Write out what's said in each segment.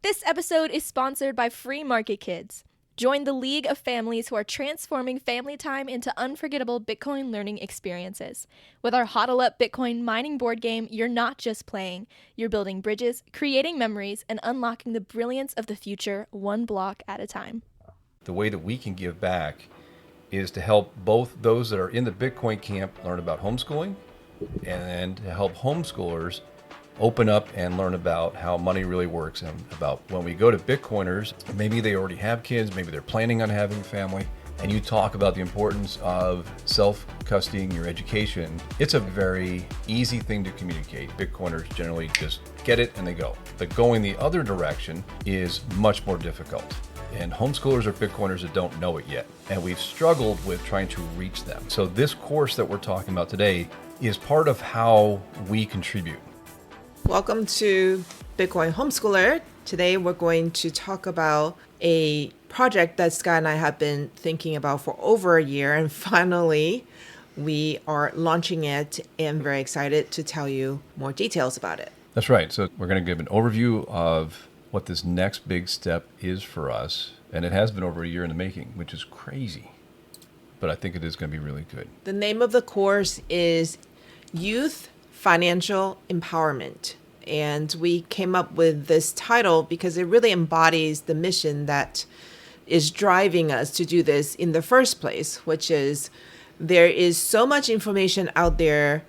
This episode is sponsored by Free Market Kids. Join the league of families who are transforming family time into unforgettable Bitcoin learning experiences. With our HODL Up Bitcoin mining board game, you're not just playing. You're building bridges, creating memories, and unlocking the brilliance of the future one block at a time. The way that we can give back is to help both those that are in the Bitcoin camp learn about homeschooling and to help homeschoolers open up and learn about how money really works and about when we go to Bitcoiners, maybe they already have kids, maybe they're planning on having a family, and you talk about the importance of self-custodying your education. It's a very easy thing to communicate. Bitcoiners generally just get it and they go. But going the other direction is much more difficult. And homeschoolers are Bitcoiners that don't know it yet. And we've struggled with trying to reach them. So this course that we're talking about today is part of how we contribute. Welcome to Bitcoin Homeschooler. Today we're going to talk about a project that Scott and I have been thinking about for over a year, and finally we are launching it and very excited to tell you more details about it. That's right. So we're going to give an overview of what this next big step is for us, and it has been over a year in the making, which is crazy, but I think it is going to be really good. The name of the course is Youth Financial Empowerment. And we came up with this title because it really embodies the mission that is driving us to do this in the first place, which is there is so much information out there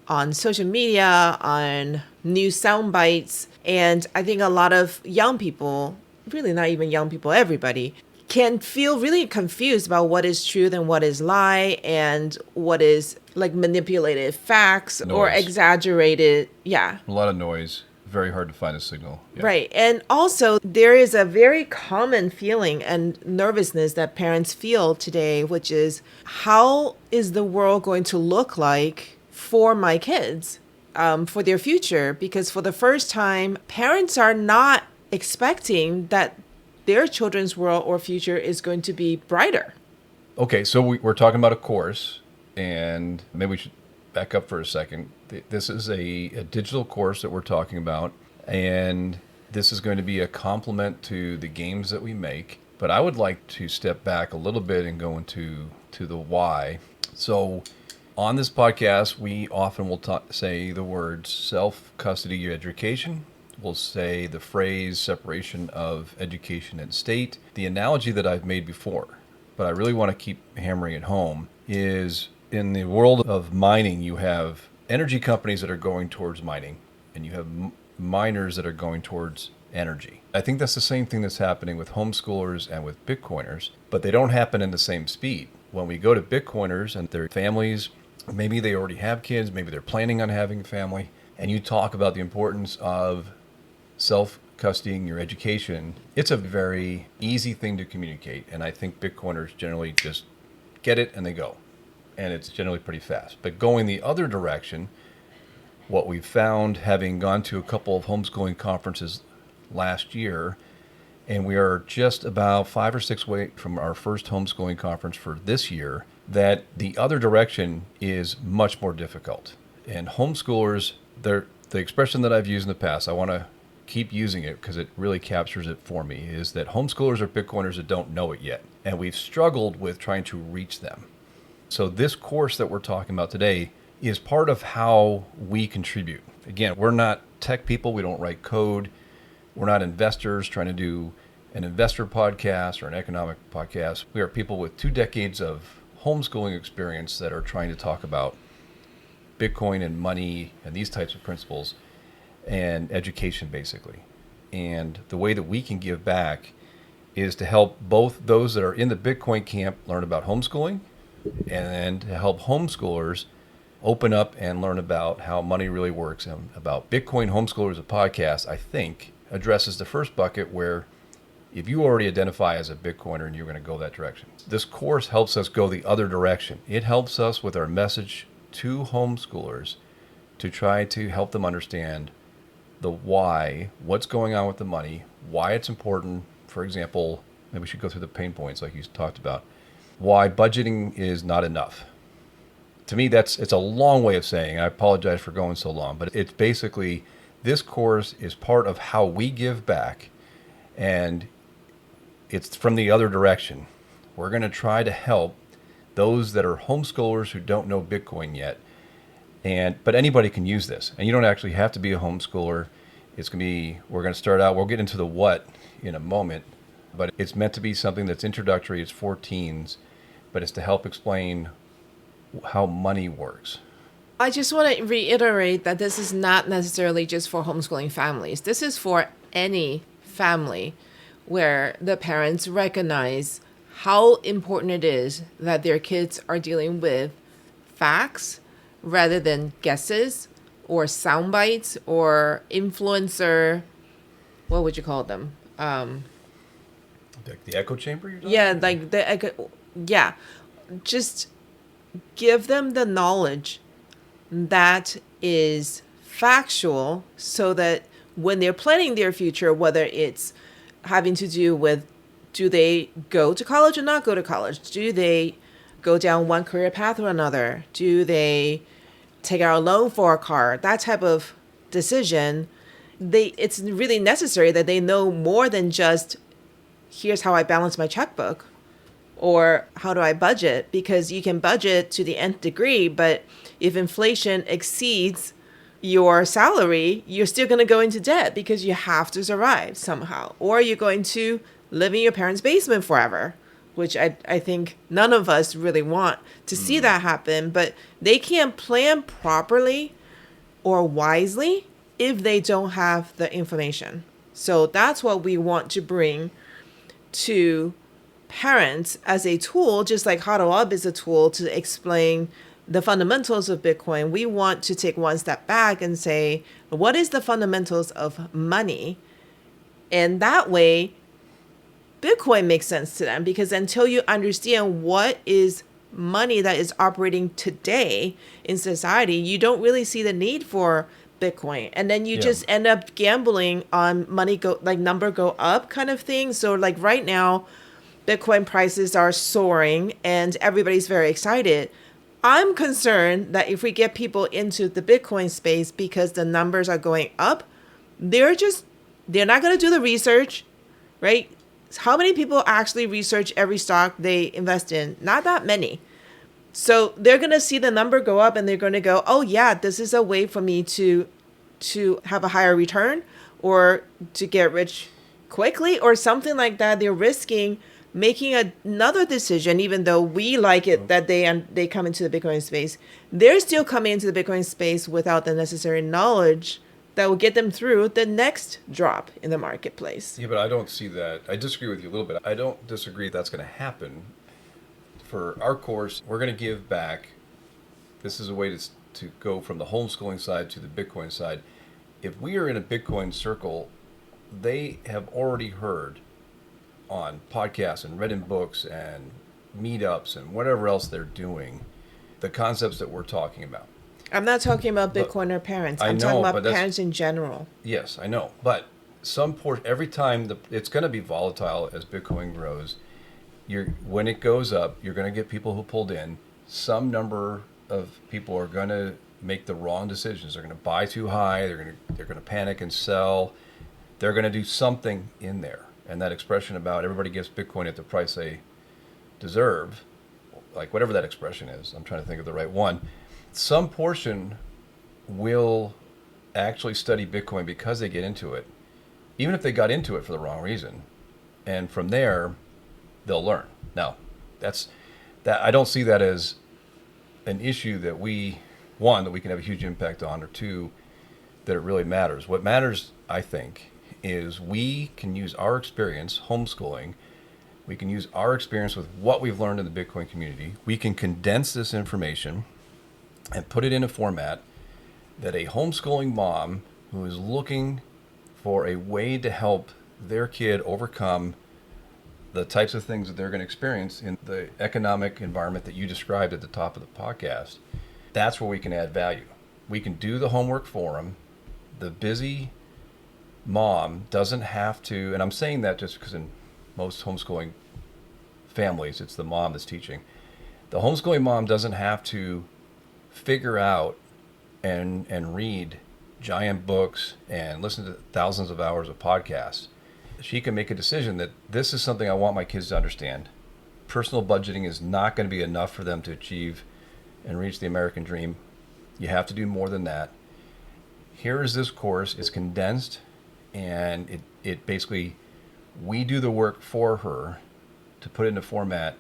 on social media, on news sound bites. And I think a lot of young people, really not even young people, everybody, can feel really confused about what is truth and what is lie and what is like manipulated facts or exaggerated. Yeah. A lot of noise. Very hard to find a signal. Yeah. Right. And also there is a very common feeling and nervousness that parents feel today, which is how is the world going to look like for my kids, for their future? Because for the first time, parents are not expecting that their children's world or future is going to be brighter. Okay, so we're talking about a course, and maybe we should back up for a second. This is a digital course that we're talking about, and this is going to be a complement to the games that we make. But I would like to step back a little bit and go into the why. So on this podcast, we often will say the words self-custody your education. We'll say the phrase separation of education and state. The analogy that I've made before, but I really want to keep hammering it home, is in the world of mining, you have energy companies that are going towards mining, and you have miners that are going towards energy. I think that's the same thing that's happening with homeschoolers and with Bitcoiners, but they don't happen in the same speed. When we go to Bitcoiners and their families, maybe they already have kids, maybe they're planning on having a family, and you talk about the importance of self-custodying your education, it's a very easy thing to communicate. And I think Bitcoiners generally just get it and they go. And it's generally pretty fast. But going the other direction, what we've found, having gone to a couple of homeschooling conferences last year, and we are just about 5 or 6 away from our first homeschooling conference for this year, that the other direction is much more difficult. And homeschoolers, the expression that I've used in the past, I want to keep using it because it really captures it for me, is that homeschoolers are Bitcoiners that don't know it yet. And we've struggled with trying to reach them. So this course that we're talking about today is part of how we contribute. Again, we're not tech people. We don't write code. We're not investors trying to do an investor podcast or an economic podcast. We are people with 2 decades of homeschooling experience that are trying to talk about Bitcoin and money and these types of principles and education, basically. And the way that we can give back is to help both those that are in the Bitcoin camp learn about homeschooling and to help homeschoolers open up and learn about how money really works. And about Bitcoin Homeschoolers, a podcast, I think, addresses the first bucket where if you already identify as a Bitcoiner and you're going to go that direction. This course helps us go the other direction. It helps us with our message to homeschoolers to try to help them understand the why, what's going on with the money, why it's important. For example, maybe we should go through the pain points like you talked about. Why budgeting is not enough. To me, it's a long way of saying, I apologize for going so long, but it's basically, this course is part of how we give back And it's from the other direction. We're going to try to help those that are homeschoolers who don't know Bitcoin yet. But anybody can use this. And you don't actually have to be a homeschooler. We're going to start out, we'll get into the what in a moment, but it's meant to be something that's introductory. It's for teens, but it's to help explain how money works. I just want to reiterate that this is not necessarily just for homeschooling families. This is for any family where the parents recognize how important it is that their kids are dealing with facts rather than guesses or sound bites or influencer, what would you call them? The echo chamber you're talking Yeah, about? like the echo, yeah. Just give them the knowledge that is factual so that when they're planning their future, whether it's having to do with do they go to college or not go to college? Do they go down one career path or another? Do they take out a loan for a car? That type of decision, it's really necessary that they know more than just here's how I balance my checkbook or how do I budget, because you can budget to the nth degree, but if inflation exceeds your salary, you're still going to go into debt because you have to survive somehow, or you're going to live in your parents' basement forever, which I think none of us really want to see that happen, but they can't plan properly or wisely if they don't have the information. So that's what we want to bring to parents as a tool, just like Huddle Up is a tool to explain the fundamentals of Bitcoin. We want to take one step back and say, what is the fundamentals of money? And that way, Bitcoin makes sense to them, because until you understand what is money that is operating today in society, you don't really see the need for Bitcoin. And then you just end up gambling on money number go up kind of thing. So like right now, Bitcoin prices are soaring and everybody's very excited. I'm concerned that if we get people into the Bitcoin space because the numbers are going up, they're not going to do the research, right? How many people actually research every stock they invest in? Not that many. So they're going to see the number go up and they're going to go, oh yeah, this is a way for me to have a higher return or to get rich quickly or something like that. They're risking making another decision, even though we like it that they come into the Bitcoin space. They're still coming into the Bitcoin space without the necessary knowledge that will get them through the next drop in the marketplace. Yeah, but I don't see that. I disagree with you a little bit. I don't disagree that's going to happen. For our course, we're going to give back. This is a way to go from the homeschooling side to the Bitcoin side. If we are in a Bitcoin circle, they have already heard on podcasts and read in books and meetups and whatever else they're doing, the concepts that we're talking about. I'm not talking about Bitcoiner parents. I'm talking about parents in general. Yes, I know. But every time it's going to be volatile as Bitcoin grows. When it goes up, you're going to get people who pulled in. Some number of people are going to make the wrong decisions. They're going to buy too high. They're going to panic and sell. They're going to do something in there. And that expression about everybody gets Bitcoin at the price they deserve, like whatever that expression is, I'm trying to think of the right one. Some portion will actually study Bitcoin because they get into it, even if they got into it for the wrong reason. And from there, they'll learn. Now, I don't see that as an issue that we can have a huge impact on, or two, that it really matters. What matters, I think, is we can use our experience homeschooling. We can use our experience with what we've learned in the Bitcoin community. We can condense this information and put it in a format that a homeschooling mom who is looking for a way to help their kid overcome the types of things that they're going to experience in the economic environment that you described at the top of the podcast, that's where we can add value. We can do the homework for them. The busy mom doesn't have to, and I'm saying that just because in most homeschooling families, it's the mom that's teaching. The homeschooling mom doesn't have to figure out and read giant books and listen to thousands of hours of podcasts. she can make a decision that this is something I want my kids to understand. Personal budgeting is not going to be enough for them to achieve and reach the American dream. You have to do more than that. Here is this course. It's condensed, and it basically, we do the work for her to put it in a format,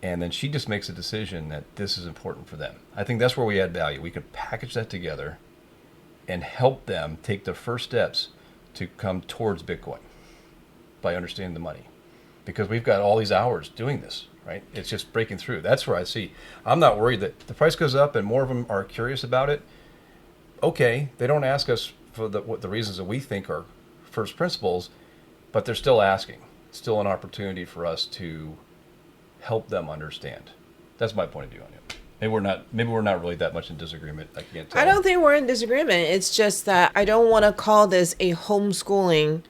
and then she just makes a decision that this is important for them. I think that's where we add value. We can package that together and help them take the first steps to come towards Bitcoin by understanding the money. Because we've got all these hours doing this, right? It's just breaking through. That's where I see. I'm not worried that the price goes up and more of them are curious about it. Okay, they don't ask us for the reasons that we think are first principles, but they're still asking. It's still an opportunity for us to help them understand. That's my point of view on it. Maybe we're not really that much in disagreement. I can't tell. I don't think we're in disagreement. It's just that I don't want to call this a homeschooling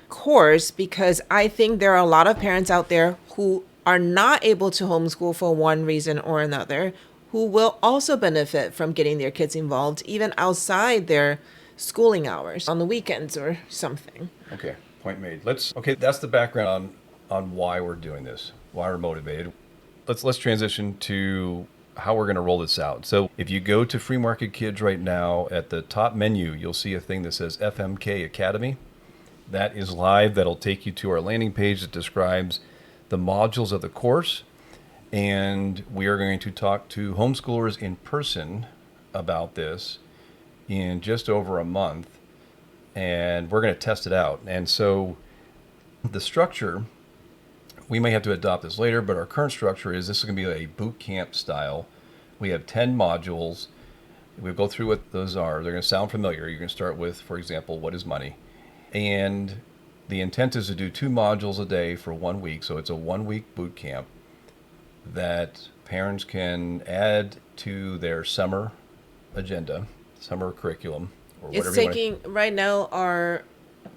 course because I think there are a lot of parents out there who are not able to homeschool for one reason or another, who will also benefit from getting their kids involved even outside their schooling hours on the weekends or something. Okay, point made. Okay, that's the background on why we're doing this, why we're motivated. Let's transition to how we're going to roll this out. So if you go to Free Market Kids right now, at the top menu, you'll see a thing that says FMK Academy. That is live. That'll take you to our landing page that describes the modules of the course. And we are going to talk to homeschoolers in person about this in just over a month. And we're going to test it out. And so the structure, we may have to adopt this later, but our current structure is this is going to be a boot camp style. We have 10 modules. We'll go through what those are. They're going to sound familiar. You're going to start with, for example, what is money? And the intent is to do 2 modules a day for 1 week. So it's a 1-week boot camp that parents can add to their summer agenda, summer curriculum, or whatever. It's taking right now.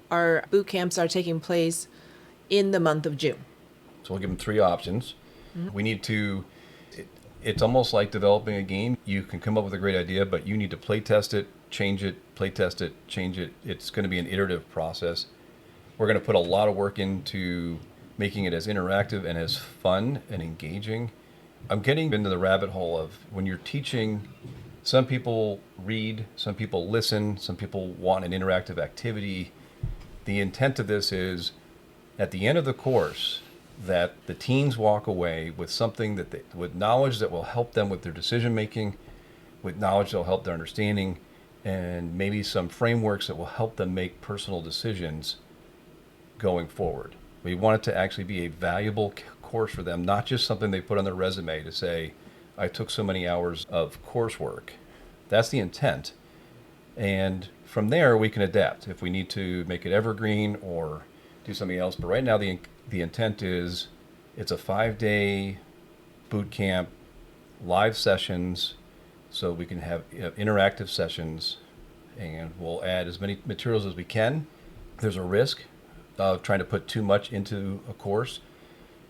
Our boot camps are taking place in the month of June. So we'll give them 3 options. Mm-hmm. We need to. It's almost like developing a game. You can come up with a great idea, but you need to play test it, change it, play test it, change it. It's going to be an iterative process. We're going to put a lot of work into making it as interactive and as fun and engaging. I'm getting into the rabbit hole of when you're teaching, some people read, some people listen, some people want an interactive activity. The intent of this is at the end of the course that the teens walk away with something with knowledge that will help them with their decision making, with knowledge that will help their understanding, and maybe some frameworks that will help them make personal decisions going forward. We want it to actually be a valuable course for them, not just something they put on their resume to say, I took so many hours of coursework. That's the intent. And from there, we can adapt if we need to make it evergreen or do something else. But right now, the intent is it's a 5-day boot camp, live sessions, so we can have interactive sessions, and we'll add as many materials as we can. There's a risk of trying to put too much into a course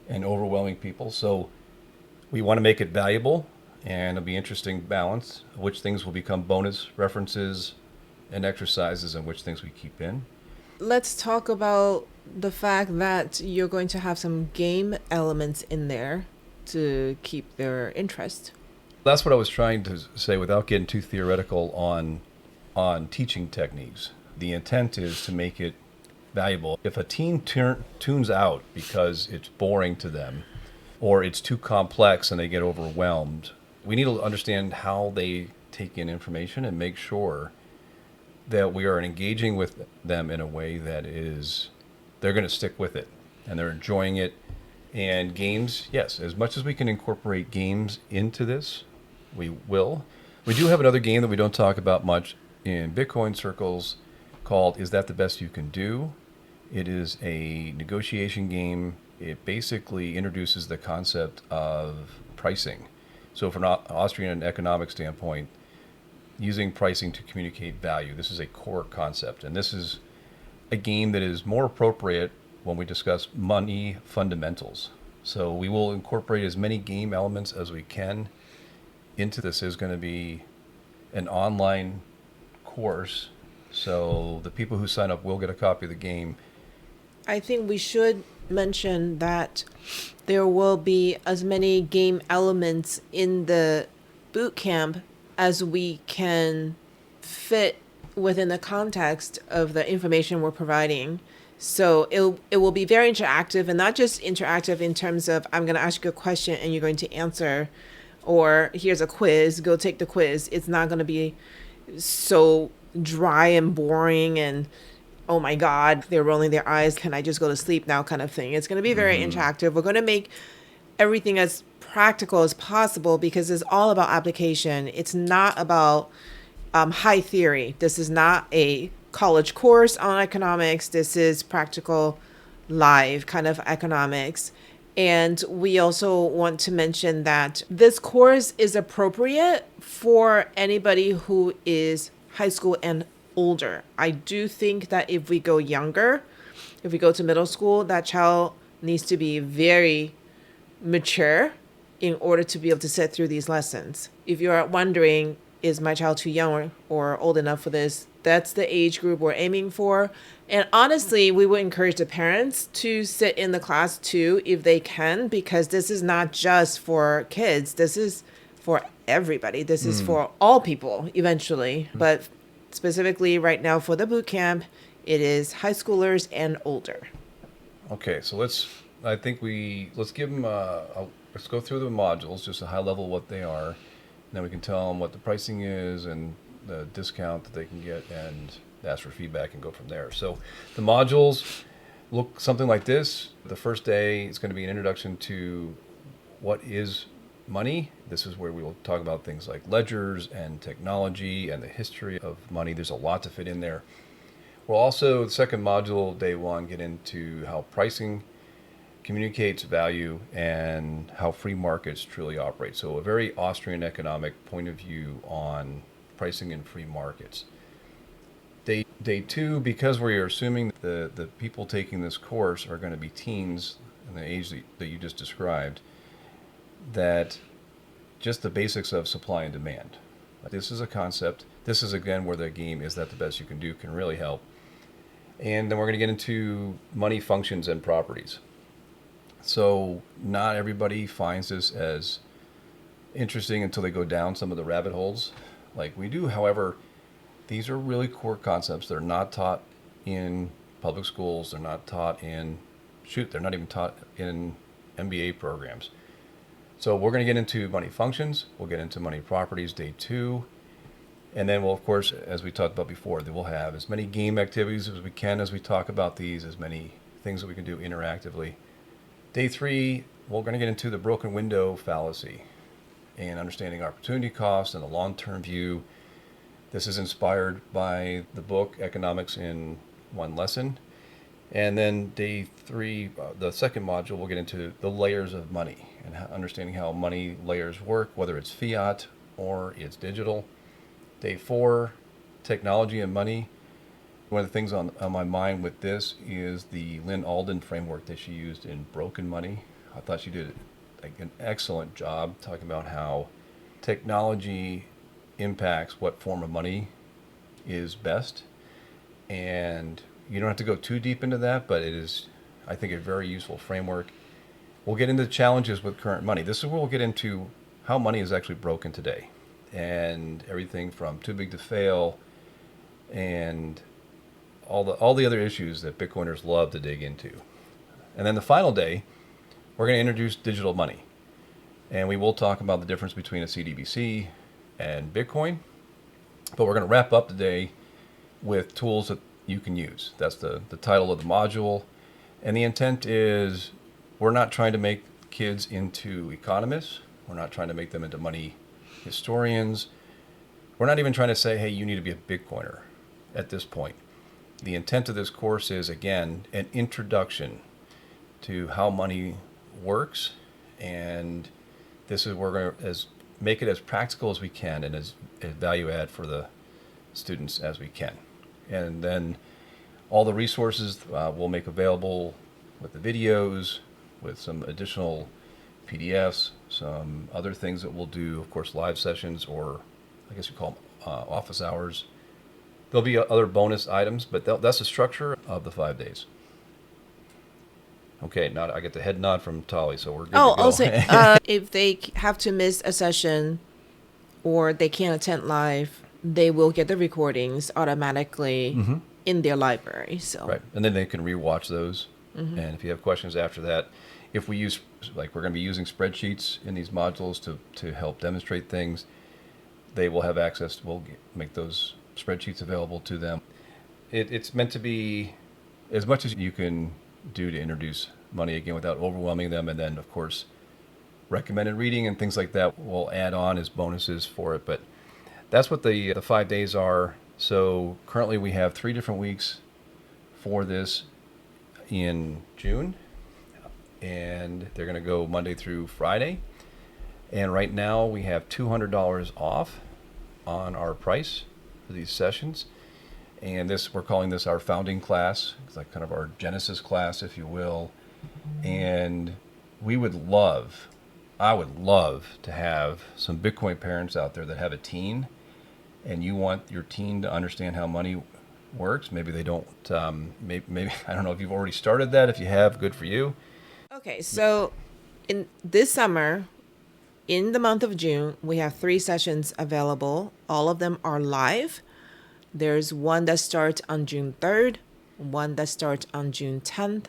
and overwhelming people. So we want to make it valuable, and it'll be interesting balance, which things will become bonus references and exercises and which things we keep in. Let's talk about the fact that you're going to have some game elements in there to keep their interest. That's what I was trying to say without getting too theoretical on teaching techniques. The intent is to make it valuable. If a teen tunes out because it's boring to them or it's too complex and they get overwhelmed, we need to understand how they take in information and make sure that we are engaging with them in a way that is, they're going to stick with it and they're enjoying it. And games, yes, as much as we can incorporate games into this, we will. We do have another game that we don't talk about much in Bitcoin circles called Is That the Best You Can Do? It is a negotiation game. It basically introduces the concept of pricing. So from an Austrian economic standpoint, using pricing to communicate value. This is a core concept. And this is a game that is more appropriate when we discuss money fundamentals. So we will incorporate as many game elements as we can into this. Is going to be an online course. So the people who sign up will get a copy of the game. I think we should mention that there will be as many game elements in the boot camp as we can fit within the context of the information we're providing. So it will be very interactive, and not just interactive in terms of I'm going to ask you a question and you're going to answer, or here's a quiz, go take the quiz. It's not going to be so dry and boring and oh my God, they're rolling their eyes. Can I just go to sleep now kind of thing. It's going to be very interactive. We're going to make everything as practical as possible because it's all about application. It's not about high theory. This is not a college course on economics. This is practical, live kind of economics. And we also want to mention that this course is appropriate for anybody who is high school and older. I do think that if we go younger, if we go to middle school, that child needs to be very mature in order to be able to sit through these lessons. If you're wondering, is my child too young or old enough for this? That's the age group we're aiming for. And honestly, we would encourage the parents to sit in the class too, if they can, because this is not just for kids. This is for everybody. This is for all people eventually. But specifically right now for the boot camp, it is high schoolers and older. Okay, so let's give them let's go through the modules, just a high level what they are, and then we can tell them what the pricing is and the discount that they can get, and ask for feedback and go from there. So the modules look something like this. The first day is going to be an introduction to what is money. This is where we will talk about things like ledgers and technology and the history of money. There's a lot to fit in there. We'll also, the second module, day one, get into how pricing communicates value and how free markets truly operate. So a very Austrian economic point of view on pricing in free markets. Day two, because we are assuming the people taking this course are going to be teens in the age that you just described, that just the basics of supply and demand. This is a concept. This is, again, where the game is that the best you can do can really help. And then we're going to get into money functions and properties. So not everybody finds this as interesting until they go down some of the rabbit holes like we do. However, these are really core concepts. They're not taught in public schools. They're not taught they're not even taught in MBA programs. So we're going to get into money functions. We'll get into money properties day two. And then we'll, of course, as we talked about before, we'll have as many game activities as we can as we talk about these, as many things that we can do interactively. Day three, we're going to get into the broken window fallacy and understanding opportunity cost and the long-term view. This is inspired by the book Economics in One Lesson. And then day three, the second module, we'll get into the layers of money and understanding how money layers work, whether it's fiat or it's digital. Day four, technology and money. One of the things on my mind with this is the Lynn Alden framework that she used in Broken Money. I thought she did an excellent job talking about how technology impacts what form of money is best. And you don't have to go too deep into that, but it is, I think, a very useful framework. We'll get into the challenges with current money. This is where we'll get into how money is actually broken today, and everything from too big to fail and all the other issues that Bitcoiners love to dig into. And then the final day, we're going to introduce digital money. And we will talk about the difference between a CDBC and Bitcoin. But we're going to wrap up the day with tools that you can use. That's the title of the module. And the intent is, we're not trying to make kids into economists. We're not trying to make them into money historians. We're not even trying to say, hey, you need to be a Bitcoiner at this point. The intent of this course is, again, an introduction to how money works. And this is, we're going to make it as practical as we can and as value add for the students as we can. And then all the resources we'll make available with the videos, with some additional PDFs, some other things that we'll do, of course, live sessions, or I guess you call them office hours. There'll be other bonus items, but that's the structure of the 5 days. Okay, now I get the head nod from Tali, so we're good Oh, to go. also, if they have to miss a session or they can't attend live, they will get the recordings automatically in their library. So Right, and then they can rewatch those. And if you have questions after that, if we use, like we're going to be using spreadsheets in these modules to help demonstrate things, they will have access. We'll make those spreadsheets available to them. It's meant to be as much as you can do to introduce money again without overwhelming them. And then, of course, recommended reading and things like that will add on as bonuses for it. But that's what the 5 days are. So currently we have 3 different weeks for this in June, and they're going to go Monday through Friday. And right now we have $200 off on our price for these sessions. And this, we're calling this our founding class. It's like kind of our Genesis class, if you will. And I would love to have some Bitcoin parents out there that have a teen, and you want your teen to understand how money works. Maybe they don't, maybe I don't know if you've already started that. If you have, good for you. okay, so in this summer, in the month of June, we have 3 sessions available. All of them are live. There's one that starts on June 3rd, one that starts on June 10th,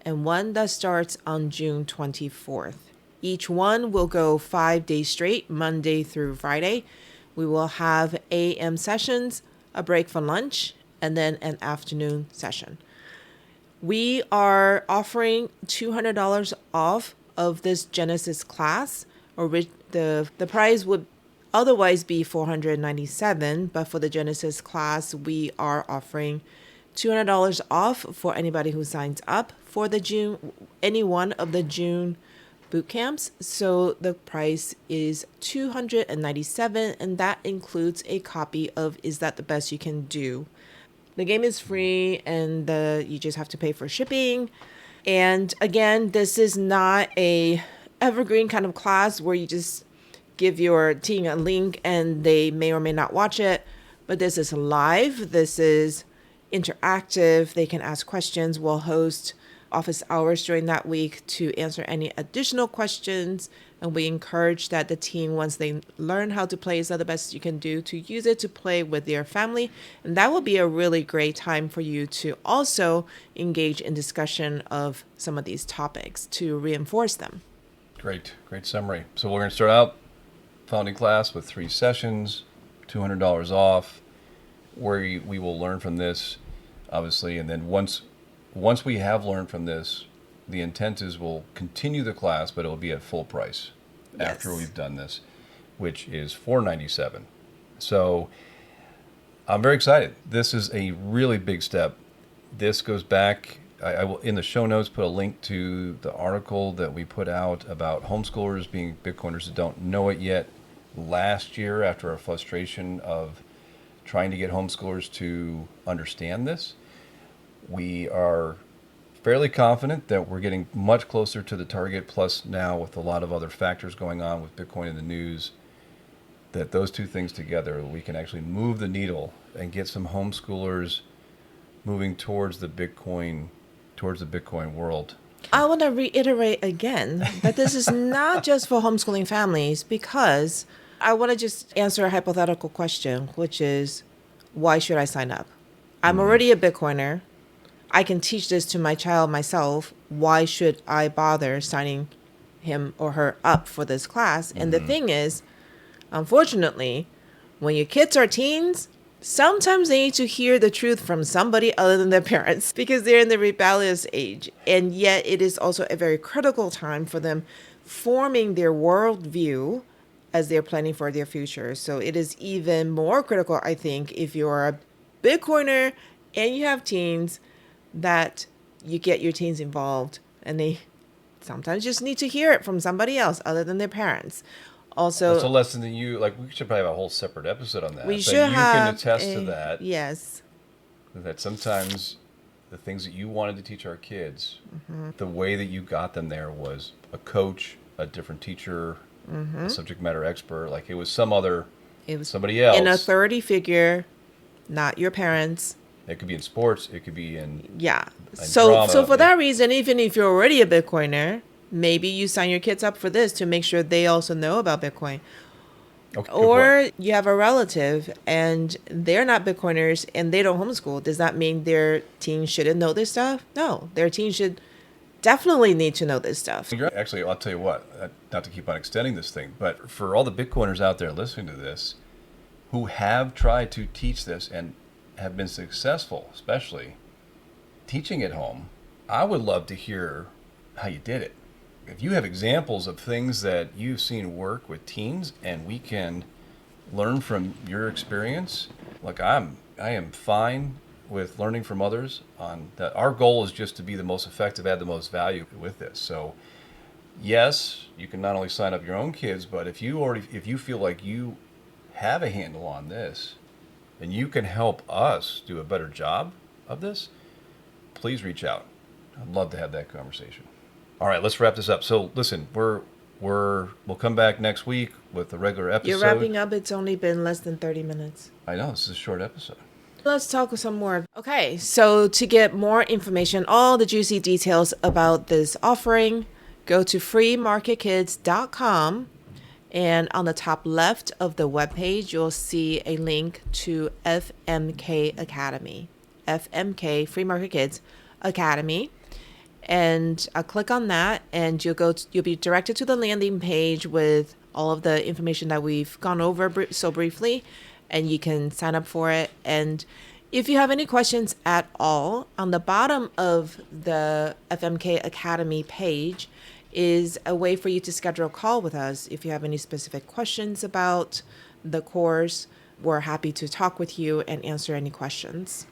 and one that starts on June 24th. Each one will go 5 days straight, Monday through Friday. We will have AM sessions, a break for lunch, and then an afternoon session. We are offering $200 off of this Genesis class, or the price would otherwise be $497, but for the Genesis class, we are offering $200 off for anybody who signs up for the June, any one of the June boot camps. So the price is $297, and that includes a copy of Is That the Best You Can Do? The game is free, and you just have to pay for shipping. And again, this is not a evergreen kind of class where you just give your teen a link and they may or may not watch it. But this is live. This is interactive. They can ask questions. We'll host office hours during that week to answer any additional questions. And we encourage that the teen, once they learn how to play Is That the Best You Can Do, to use it to play with their family. And that will be a really great time for you to also engage in discussion of some of these topics to reinforce them. Great summary. So we're going to start out founding class with 3 sessions, $200 off, where we will learn from this, obviously. And then once we have learned from this, the intent is we'll continue the class, but it'll be at full price after we've done this, which is $497. So I'm very excited. This is a really big step. This goes back, I will, in the show notes, put a link to the article that we put out about homeschoolers being Bitcoiners that don't know it yet. Last year, after a frustration of trying to get homeschoolers to understand this, we are fairly confident that we're getting much closer to the target. Plus now with a lot of other factors going on with Bitcoin in the news, that those two things together, we can actually move the needle and get some homeschoolers moving towards the Bitcoin world. I want to reiterate again that this is not just for homeschooling families, because I want to just answer a hypothetical question, which is, why should I sign up? I'm already a Bitcoiner. I can teach this to my child myself. Why should I bother signing him or her up for this class? And the thing is, unfortunately, when your kids are teens, sometimes they need to hear the truth from somebody other than their parents because they're in the rebellious age. And yet it is also a very critical time for them forming their worldview as they're planning for their future. So it is even more critical, I think, if you're a Bitcoiner and you have teens, that you get your teens involved, and they sometimes just need to hear it from somebody else other than their parents. Also, that's a lesson that you, like, we should probably have a whole separate episode on that. We but should you have can attest to that. Yes. That sometimes the things that you wanted to teach our kids, the way that you got them there was a coach, a different teacher, a subject matter expert. Like it was somebody else. An authority figure, not your parents. It could be in sports. It could be in Yeah. and So drama. for that reason, even if you're already a Bitcoiner, maybe you sign your kids up for this to make sure they also know about Bitcoin. Okay, good Or point. you have a relative and they're not Bitcoiners and they don't homeschool. Does that mean their teen shouldn't know this stuff? No, their teen should definitely need to know this stuff. Actually, I'll tell you what. Not to keep on extending this thing, but for all the Bitcoiners out there listening to this, who have tried to teach this and have been successful, especially teaching at home, I would love to hear how you did it. If you have examples of things that you've seen work with teens and we can learn from your experience, like I am fine with learning from others on that. Our goal is just to be the most effective, add the most value with this. So yes, you can not only sign up your own kids, but if you feel like you have a handle on this and you can help us do a better job of this, please reach out. I'd love to have that conversation. All right, let's wrap this up. So listen, we'll come back next week with a regular episode. You're wrapping up. It's only been less than 30 minutes. I know, this is a short episode. Let's talk some more. Okay, so to get more information, all the juicy details about this offering, go to freemarketkids.com. And on the top left of the webpage, you'll see a link to FMK Academy. FMK, Free Market Kids Academy. And I'll click on that and you'll be directed to the landing page with all of the information that we've gone over so briefly, and you can sign up for it. And if you have any questions at all, on the bottom of the FMK Academy page is a way for you to schedule a call with us. If you have any specific questions about the course, we're happy to talk with you and answer any questions.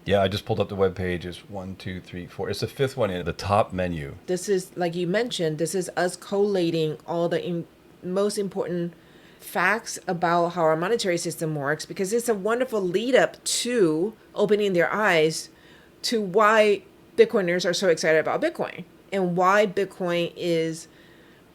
Yeah, I just pulled up the webpage. It's 1, 2, 3, 4. It's the fifth one in the top menu. This is, like you mentioned, this is us collating all the most important facts about how our monetary system works, because it's a wonderful lead up to opening their eyes to why Bitcoiners are so excited about Bitcoin and why Bitcoin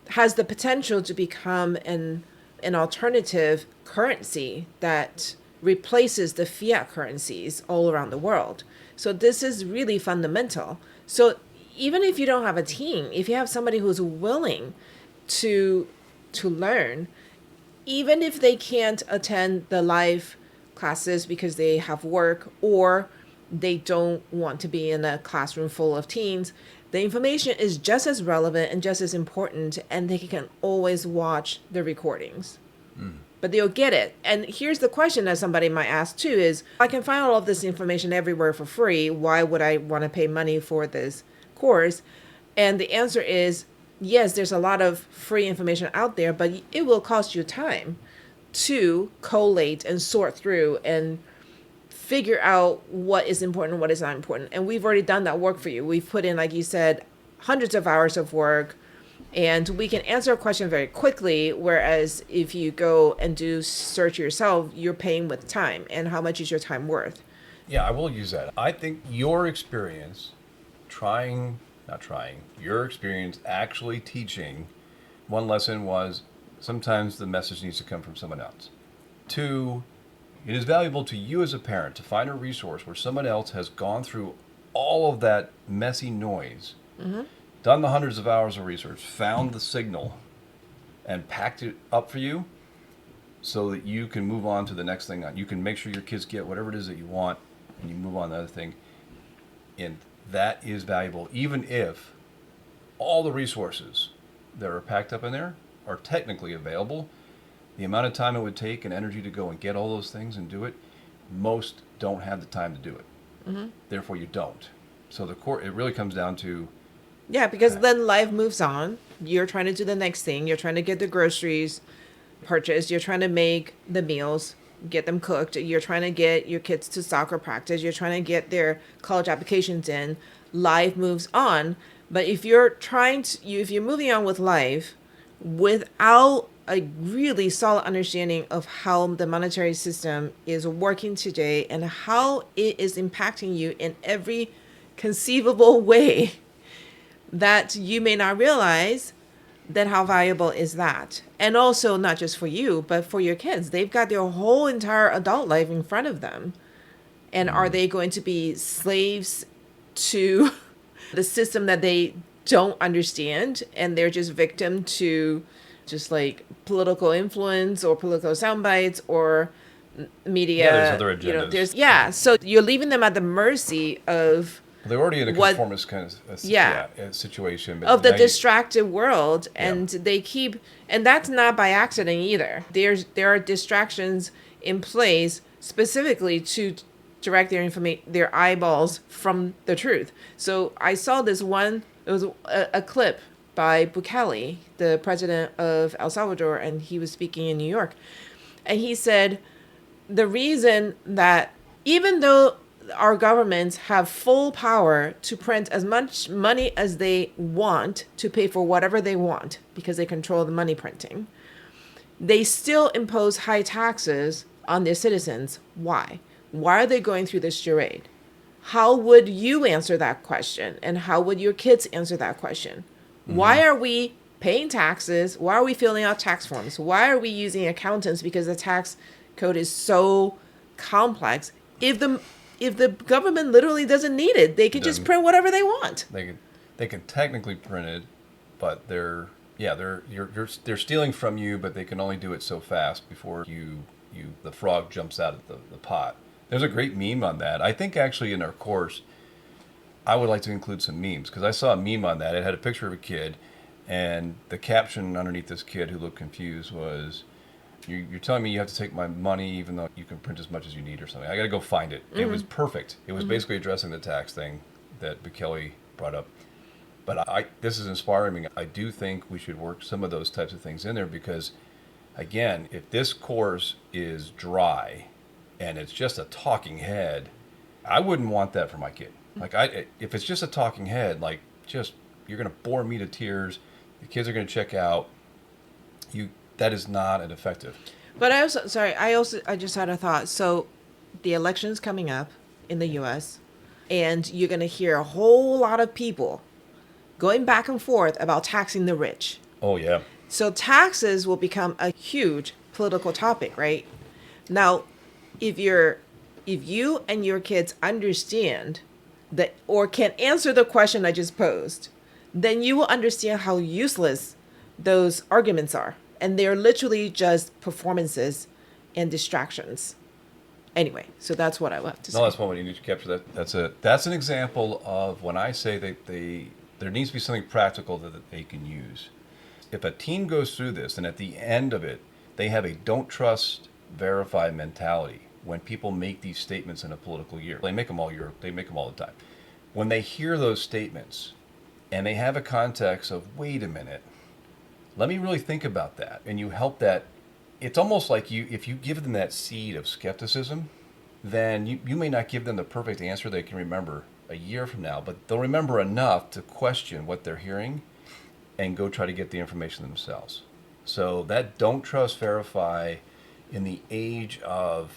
has the potential to become an alternative currency that replaces the fiat currencies all around the world. So this is really fundamental. So even if you don't have a team, if you have somebody who's willing to learn, even if they can't attend the live classes because they have work or they don't want to be in a classroom full of teens, the information is just as relevant and just as important, and they can always watch the recordings. But they'll get it. And here's the question that somebody might ask too is, I can find all of this information everywhere for free. Why would I want to pay money for this course? And the answer is, yes, there's a lot of free information out there, but it will cost you time to collate and sort through and figure out what is important and what is not important. And we've already done that work for you. We've put in, like you said, hundreds of hours of work, and we can answer a question very quickly. Whereas if you go and do search yourself, you're paying with time. And how much is your time worth? Yeah, I will use that. I think your experience your experience actually teaching one lesson was sometimes the message needs to come from someone else. 2, it is valuable to you as a parent to find a resource where someone else has gone through all of that messy noise, done the hundreds of hours of research, found the signal, and packed it up for you so that you can move on to the next thing. You can make sure your kids get whatever it is that you want, and you move on to the other thing. And that is valuable, even if all the resources that are packed up in there are technically available. The amount of time it would take and energy to go and get all those things and do it, most don't have the time to do it. Therefore, you don't. So it really comes down to... Yeah, because then life moves on. You're trying to do the next thing. You're trying to get the groceries purchased. You're trying to make the meals, get them cooked. You're trying to get your kids to soccer practice. You're trying to get their college applications in. Life moves on. But if you're moving on with life without a really solid understanding of how the monetary system is working today and how it is impacting you in every conceivable way that you may not realize, then how valuable is that? And also not just for you, but for your kids. They've got their whole entire adult life in front of them. And are they going to be slaves to the system that they don't understand, and they're just victim to just like political influence or political sound bites or media? Yeah, there's other agendas. So you're leaving them at the mercy of They're already in a conformist kind of situation. But of the now distracted world, and they keep, and that's not by accident either. There are distractions in place specifically to direct their eyeballs from the truth. So I saw this one. It was a clip by Bukele, the president of El Salvador, and he was speaking in New York, and he said the reason that even though our governments have full power to print as much money as they want to pay for whatever they want because they control the money printing, they still impose high taxes on their citizens. Why? Why are they going through this charade? How would you answer that question? And how would your kids answer that question? Mm-hmm. Why are we paying taxes? Why are we filling out tax forms? Why are we using accountants? Because the tax code is so complex. If the government literally doesn't need it, they can just print whatever they want. They can technically print it, but they're stealing from you, but they can only do it so fast before the frog jumps out of the pot. There's a great meme on that. I think actually in our course, I would like to include some memes, because I saw a meme on that. It had a picture of a kid, and the caption underneath this kid who looked confused was, You're telling me you have to take my money even though you can print as much as you need or something. I got to go find it. Mm-hmm. It was perfect. It was basically addressing the tax thing that Bukele brought up. But this is inspiring me. I do think we should work some of those types of things in there because, again, if this course is dry and it's just a talking head, I wouldn't want that for my kid. Like, if it's just a talking head, like, you're going to bore me to tears. The kids are going to check out. That is not an effective. But I just had a thought. So the election's coming up in the U.S., and you're going to hear a whole lot of people going back and forth about taxing the rich. Oh, yeah. So taxes will become a huge political topic, right? Now, if you and your kids understand that or can answer the question I just posed, then you will understand how useless those arguments are. And they're literally just performances and distractions. Anyway, so that's what I have to say. No, that's one way you need to capture that. That's an example of when I say that there needs to be something practical that they can use. If a teen goes through this and at the end of it, they have a don't trust, verify mentality when people make these statements in a political year. They make them all the time. When they hear those statements and they have a context of, wait a minute, let me really think about that. And you help that. It's almost like if you give them that seed of skepticism, then you may not give them the perfect answer they can remember a year from now, but they'll remember enough to question what they're hearing and go try to get the information themselves. So that don't trust, verify in the age of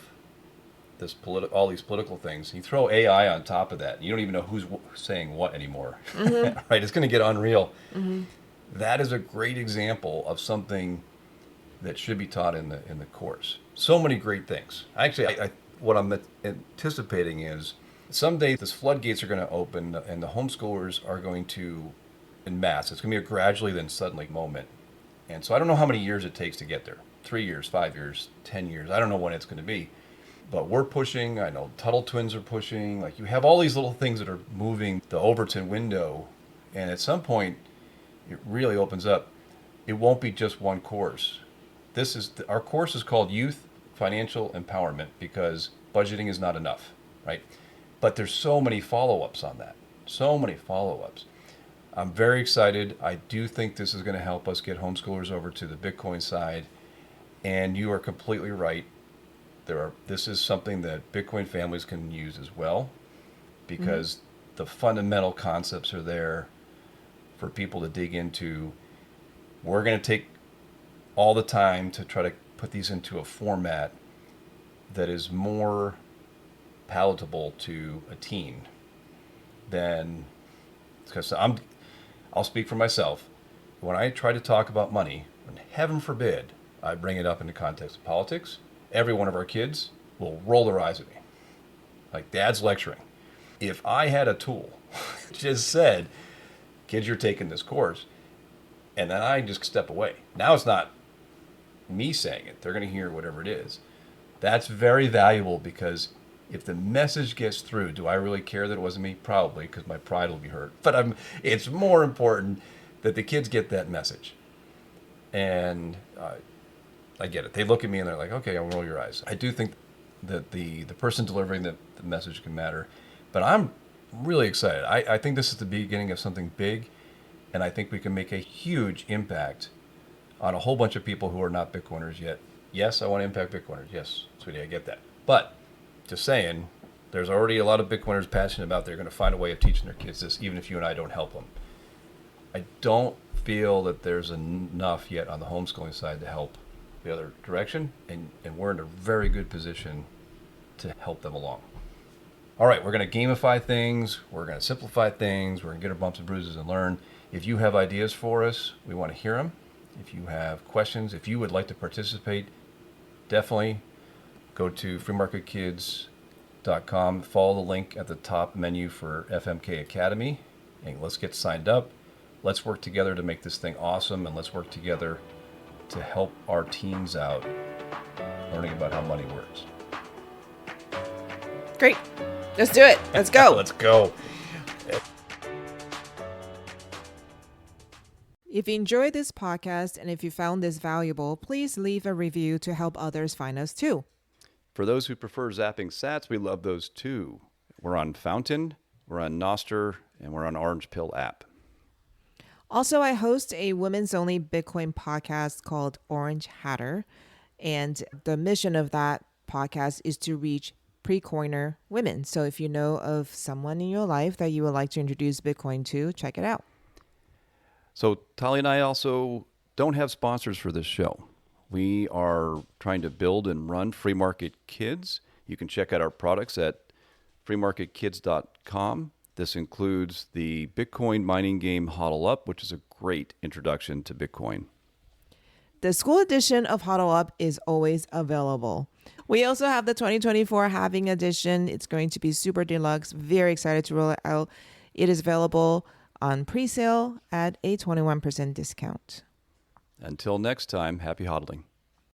all these political things, you throw AI on top of that. You don't even know who's saying what anymore. Mm-hmm. Right? It's going to get unreal. Mm-hmm. That is a great example of something that should be taught in the course. So many great things. Actually, what I'm anticipating is someday this floodgates are going to open and the homeschoolers are going to, en masse, it's going to be a gradually then suddenly moment. And so I don't know how many years it takes to get there. 3 years, 5 years, 10 years. I don't know when it's going to be. But we're pushing. I know Tuttle twins are pushing. Like, you have all these little things that are moving the Overton window. And at some point, it really opens up. It won't be just one course. Our course is called Youth Financial Empowerment because budgeting is not enough, right? But there's so many follow-ups on that. So many follow-ups. I'm very excited. I do think this is going to help us get homeschoolers over to the Bitcoin side. And you are completely right. This is something that Bitcoin families can use as well because the fundamental concepts are there for people to dig into. We're going to take all the time to try to put these into a format that is more palatable to a teen than, because I'll speak for myself. When I try to talk about money, and heaven forbid I bring it up in the context of politics, every one of our kids will roll their eyes at me. Like Dad's lecturing. If I had a tool that just said, kids, you're taking this course, and then I just step away. Now it's not me saying it. They're going to hear whatever it is. That's very valuable because if the message gets through, do I really care that it wasn't me? Probably, because my pride will be hurt. But it's more important that the kids get that message. And I get it. They look at me and they're like, okay, I'll roll your eyes. I do think that the person delivering the message can matter. But I'm really excited. I think this is the beginning of something big. And I think we can make a huge impact on a whole bunch of people who are not Bitcoiners yet. Yes, I want to impact Bitcoiners. Yes, sweetie, I get that. But just saying, there's already a lot of Bitcoiners passionate about they're going to find a way of teaching their kids this, even if you and I don't help them. I don't feel that there's enough yet on the homeschooling side to help the other direction, and we're in a very good position to help them along. All right, we're going to gamify things. We're going to simplify things. We're going to get our bumps and bruises and learn. If you have ideas for us, we want to hear them. If you have questions, if you would like to participate, definitely go to freemarketkids.com, follow the link at the top menu for FMK Academy, and let's get signed up. Let's work together to make this thing awesome, and let's work together to help our teens out learning about how money works. Great. Let's do it. Let's go. Let's go. If you enjoyed this podcast and if you found this valuable, please leave a review to help others find us too. For those who prefer zapping sats, we love those too. We're on Fountain, we're on Nostr, and we're on Orange Pill app. Also, I host a women's only Bitcoin podcast called Orange Hatter. And the mission of that podcast is to reach pre-coiner women. So if you know of someone in your life that you would like to introduce Bitcoin to, check it out. So Tali and I also don't have sponsors for this show. We are trying to build and run Free Market Kids. You can check out our products at freemarketkids.com. This includes the Bitcoin mining game HODL Up, which is a great introduction to Bitcoin. The school edition of HODL Up is always available. We also have the 2024 halving edition. It's going to be super deluxe. Very excited to roll it out. It is available on pre-sale at a 21% discount. Until next time, happy hodling.